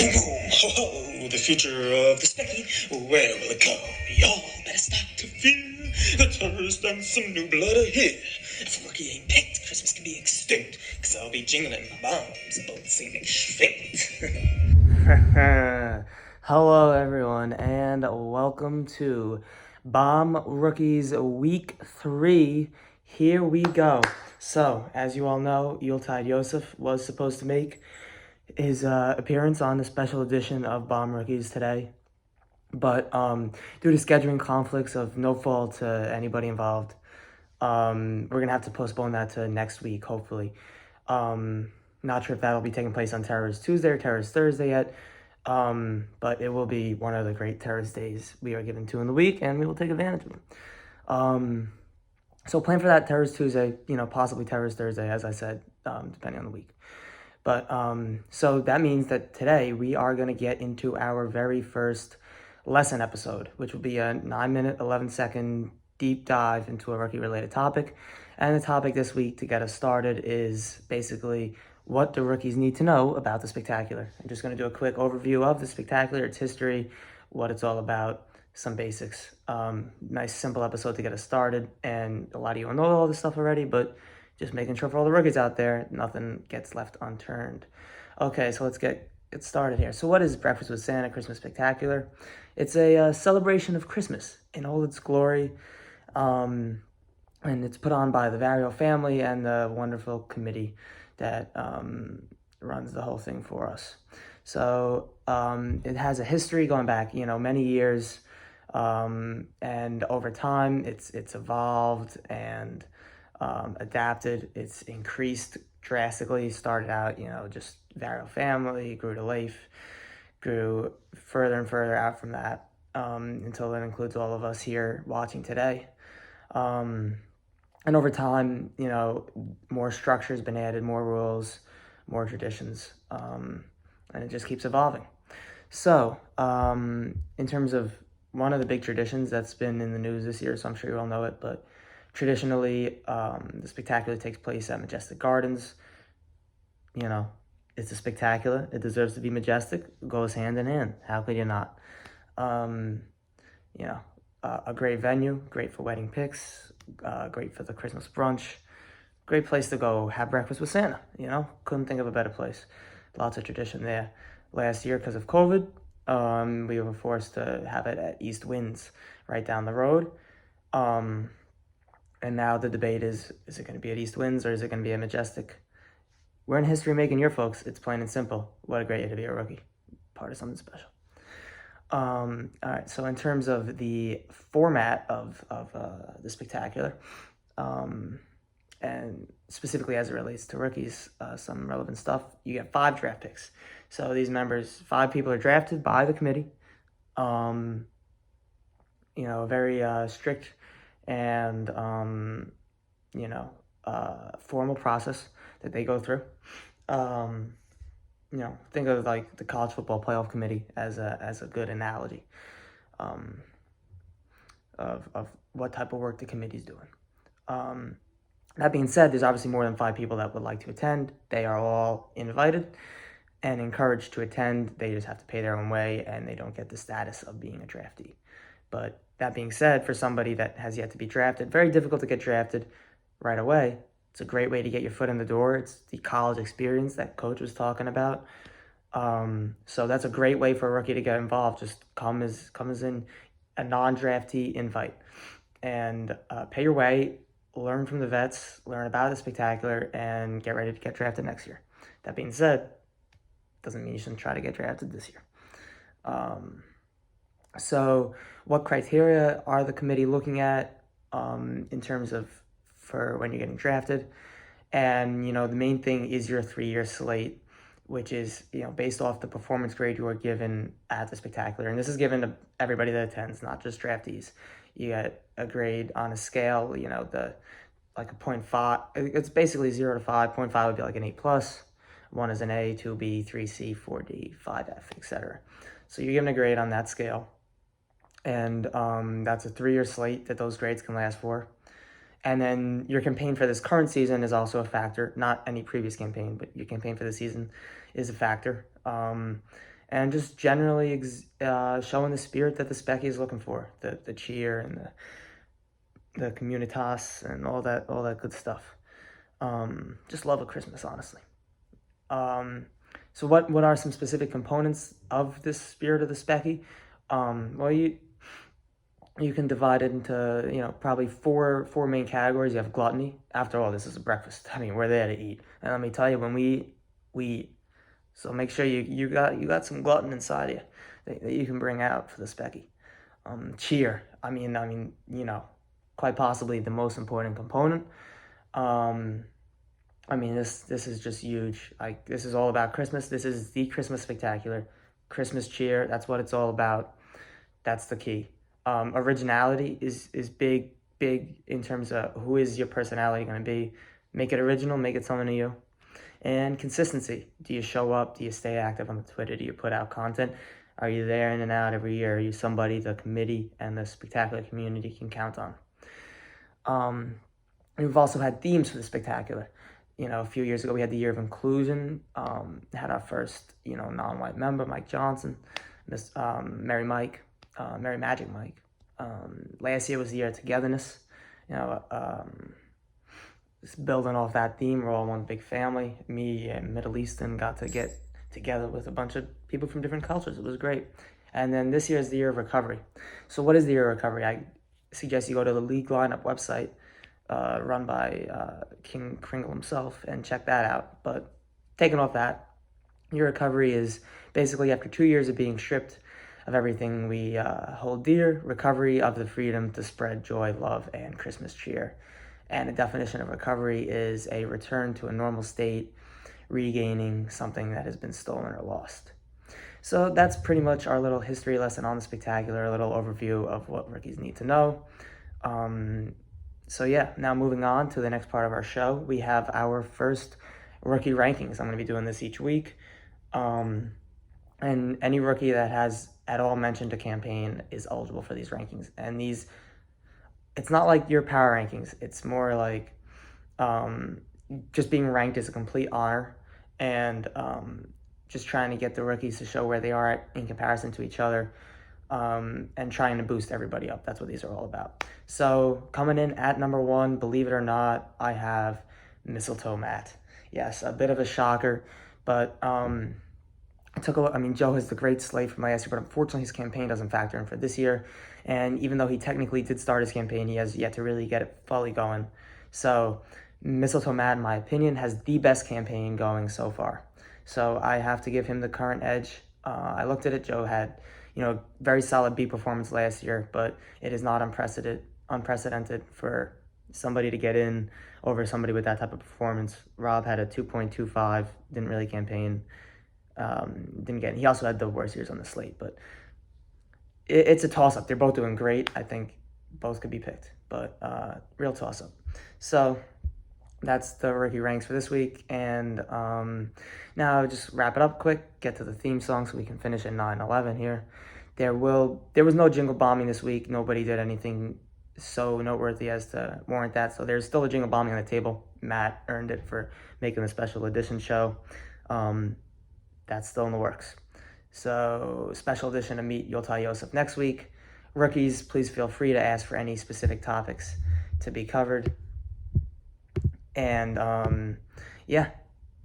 Oh, the future of the specky, where will it go? Y'all better start to feel the terrorist and some new blood are here. If Rookie ain't picked, Christmas can be extinct, cause I'll be jingling my bombs about St. Fate. Hello, everyone, and welcome to Bomb Rookies Week 3. Here we go. So, as you all know, Yuletide Yosef was supposed to make his appearance on the special edition of Bomb Rookies today, but due to scheduling conflicts of no fault to anybody involved, we're gonna have to postpone that to next week, hopefully. Not sure if that'll be taking place on Terrorist Tuesday or Terrorist Thursday yet, but it will be one of the great Terrorist days we are given to in the week, and we will take advantage of them. So plan for that Terrorist Tuesday, possibly Terrorist Thursday, as I said, depending on the week. But so that means that today we are going to get into our very first lesson episode, which will be a 9-minute, 11-second deep dive into a rookie-related topic. And the topic this week to get us started is basically what the rookies need to know about the Spectacular. I'm just going to do a quick overview of the Spectacular, its history, what it's all about, some basics. Nice, simple episode to get us started. And a lot of you will know all this stuff already, but just making sure for all the rookies out there, nothing gets left unturned. Okay, so let's get started here. So what is Breakfast with Santa Christmas Spectacular? It's a celebration of Christmas in all its glory, and it's put on by the Vario family and the wonderful committee that runs the whole thing for us. So it has a history going back, many years, and over time it's evolved and adapted. It's increased drastically. Started out, just Vario family, grew to life, grew further and further out from that until it includes all of us here watching today. And over time, more structure has been added, more rules, more traditions, and it just keeps evolving. So, in terms of one of the big traditions that's been in the news this year, so I'm sure you all know it, but traditionally, the Spectacular takes place at Majestic Gardens. It's a Spectacular. It deserves to be majestic. It goes hand in hand. How could you not? A great venue, great for wedding pics, great for the Christmas brunch, great place to go have breakfast with Santa. Couldn't think of a better place. Lots of tradition there. Last year, because of COVID, we were forced to have it at East Winds, right down the road. And now the debate is it going to be at East Winds or is it going to be at Majestic? We're in history making year, folks. It's plain and simple. What a great year to be a rookie. Part of something special. All right, so in terms of the format of the Spectacular, and specifically as it relates to rookies, some relevant stuff, you get 5 draft picks. So these members, 5 people are drafted by the committee. A very strict and, formal process that they go through. Think of like the college football playoff committee as a good analogy of what type of work the committee's doing. That being said, there's obviously more than 5 people that would like to attend. They are all invited and encouraged to attend. They just have to pay their own way, and they don't get the status of being a draftee. But that being said, for somebody that has yet to be drafted, very difficult to get drafted right away. It's a great way to get your foot in the door. It's the college experience that Coach was talking about. So that's a great way for a rookie to get involved. Just come as in a non-draftee invite and pay your way, learn from the vets, learn about the Spectacular, and get ready to get drafted next year. That being said, doesn't mean you shouldn't try to get drafted this year. So what criteria are the committee looking at in terms of for when you're getting drafted? And, the main thing is your 3-year slate, which is, based off the performance grade you are given at the Spectacular. And this is given to everybody that attends, not just draftees. You get a grade on a scale, like a 0.5. It's basically 0 to 5. 0.5 would be like an A+. 1 is an A, 2B, 3C, 4D, 5F, etc. So you're given a grade on that scale. And that's a 3-year slate that those grades can last for. And then your campaign for this current season is also a factor. Not any previous campaign, but your campaign for the season is a factor. and just generally showing the spirit that the Specky is looking for, the cheer and the communitas and all that good stuff. Just love a Christmas, honestly. So what are some specific components of this spirit of the Specky? Well, you can divide it into, probably four main categories. You have gluttony. After all, this is a breakfast. I mean, we're there to eat. And let me tell you, when we eat, so make sure you got some glutton inside you that you can bring out for the Specky. Cheer. I mean, quite possibly the most important component. This is just huge. Like, this is all about Christmas. This is the Christmas spectacular. Christmas cheer. That's what it's all about. That's the key. Originality is big in terms of who is your personality going to be. Make it original, make it something to you. And consistency. Do you show up? Do you stay active on the Twitter? Do you put out content? Are you there in and out every year? Are you somebody the committee and the spectacular community can count on? We've also had themes for the spectacular. A few years ago we had the year of inclusion. Had our first, non-white member, Mike Johnson, Merry Magic Mike. Last year was the year of togetherness. Just building off that theme, we're all one big family. Me and Middle Eastern got to get together with a bunch of people from different cultures. It was great. And then this year is the year of recovery. So what is the year of recovery? I suggest you go to the League Lineup website, run by King Kringle himself, and check that out. But taking off that, your recovery is basically after 2 years of being stripped of everything we hold dear, recovery of the freedom to spread joy, love, and Christmas cheer. And the definition of recovery is a return to a normal state, regaining something that has been stolen or lost. So that's pretty much our little history lesson on the spectacular, a little overview of what rookies need to know. Now moving on to the next part of our show, we have our first rookie rankings. I'm going to be doing this each week. And any rookie that has at all mentioned a campaign is eligible for these rankings. And it's not like your power rankings. It's more like just being ranked is a complete honor, and just trying to get the rookies to show where they are in comparison to each other, and trying to boost everybody up. That's what these are all about. So coming in at number 1, believe it or not, I have Mistletoe Matt. Yes, a bit of a shocker, but I took a look. Joe has the great slate from last year, but unfortunately his campaign doesn't factor in for this year. And even though he technically did start his campaign, he has yet to really get it fully going. So Mistletoe Matt, in my opinion, has the best campaign going so far. So I have to give him the current edge. I looked at it. Joe had, very solid B performance last year, but it is not unprecedented for somebody to get in over somebody with that type of performance. Rob had a 2.25, didn't really campaign. He also had the worst years on the slate, but it's a toss-up. They're both doing great. I think both could be picked, but real toss-up. So that's the rookie ranks for this week. And now just wrap it up quick, get to the theme song so we can finish at 9:11 here. There was no jingle bombing this week. Nobody did anything so noteworthy as to warrant that. So there's still a jingle bombing on the table. Matt earned it for making the special edition show. That's still in the works. So special edition to meet Yoltai Yosef next week. Rookies, please feel free to ask for any specific topics to be covered. And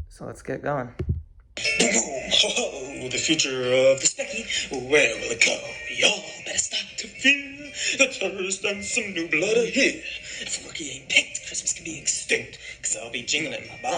so let's get going. Boom, boom, ho, ho, the future of the Specky, where will it go? Y'all better start to feel the thirst and some new blood are here. If a rookie ain't picked, Christmas can be extinct, 'cause I'll be jingling my bomb.